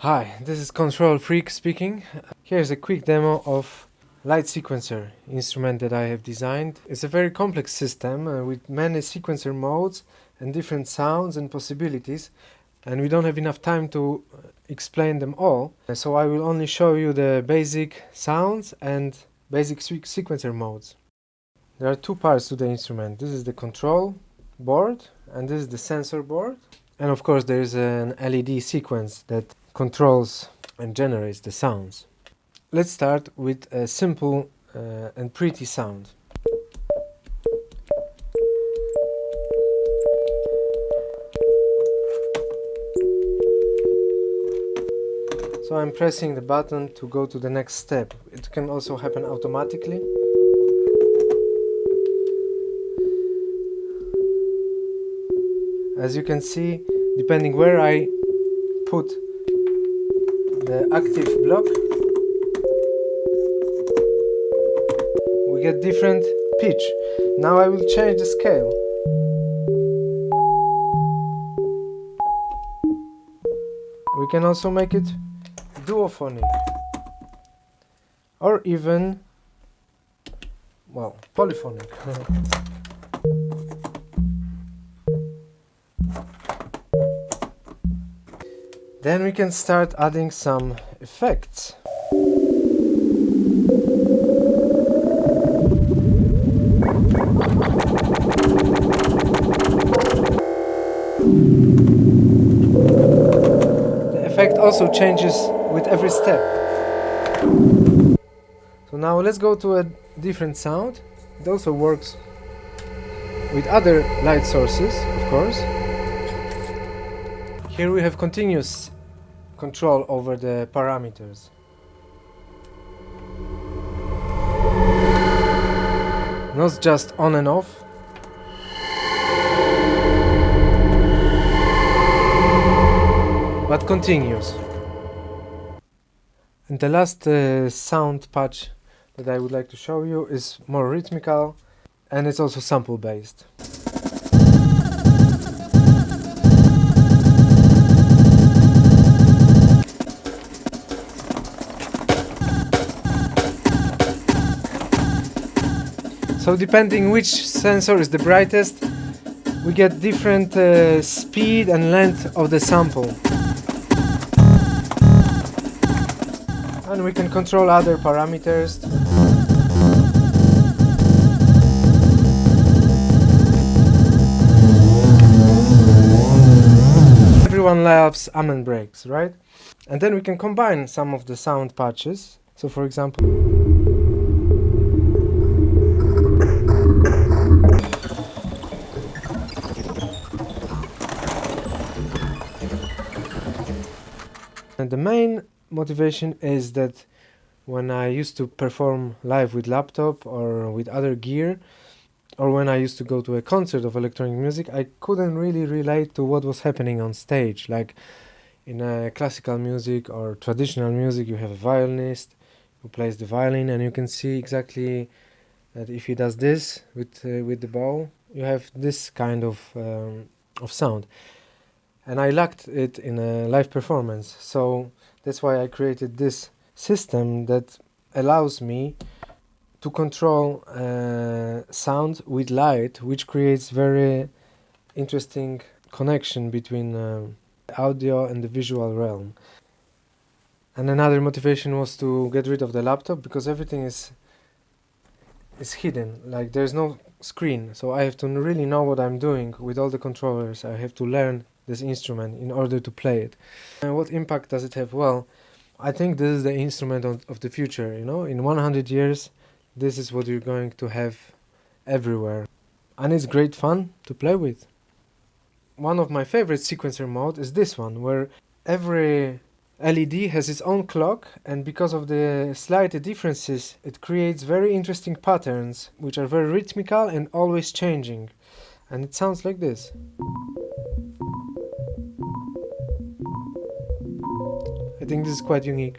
Hi, this is Control Freak speaking. Here's a quick demo of Light Sequencer instrument that I have designed. It's a very complex system with many sequencer modes and different sounds and possibilities, and we don't have enough time to explain them all, so I will only show you the basic sounds and basic sequencer modes. There are two parts to the instrument. This is the control board and this is the sensor board, and of course there is an LED sequence that controls and generates the sounds. Let's start with a simple and pretty sound. So I'm pressing the button to go to the next step. It can also happen automatically. As you can see, depending where I put the active block, we get different pitch. Now I will change the scale. We can also make it duophonic, or even, well, polyphonic. Then we can start adding some effects. The effect also changes with every step. So now let's go to a different sound. It also works with other light sources, of course. Here we have continuous control over the parameters. Not just on and off. But continuous. And the last sound patch that I would like to show you is more rhythmical, and it's also sample based. So depending which sensor is the brightest, we get different speed and length of the sample. And we can control other parameters. Everyone loves amen breaks, right? And then we can combine some of the sound patches. So for example, and the main motivation is that when I used to perform live with laptop or with other gear, or when I used to go to a concert of electronic music, I couldn't really relate to what was happening on stage. Like in classical music or traditional music, you have a violinist who plays the violin, and you can see exactly that if he does this with the bow, you have this kind of sound. And I lacked it in a live performance, so that's why I created this system that allows me to control sound with light, which creates very interesting connection between audio and the visual realm. And another motivation was to get rid of the laptop, because everything is hidden, like there's no screen, so I have to really know what I'm doing with all the controllers. I have to learn this instrument in order to play it. And what impact does it have? Well, I think this is the instrument of the future, you know. In 100 years, this is what you're going to have everywhere. And it's great fun to play with. One of my favorite sequencer mode is this one, where every LED has its own clock, and because of the slight differences, it creates very interesting patterns, which are very rhythmical and always changing. And it sounds like this. I think this is quite unique.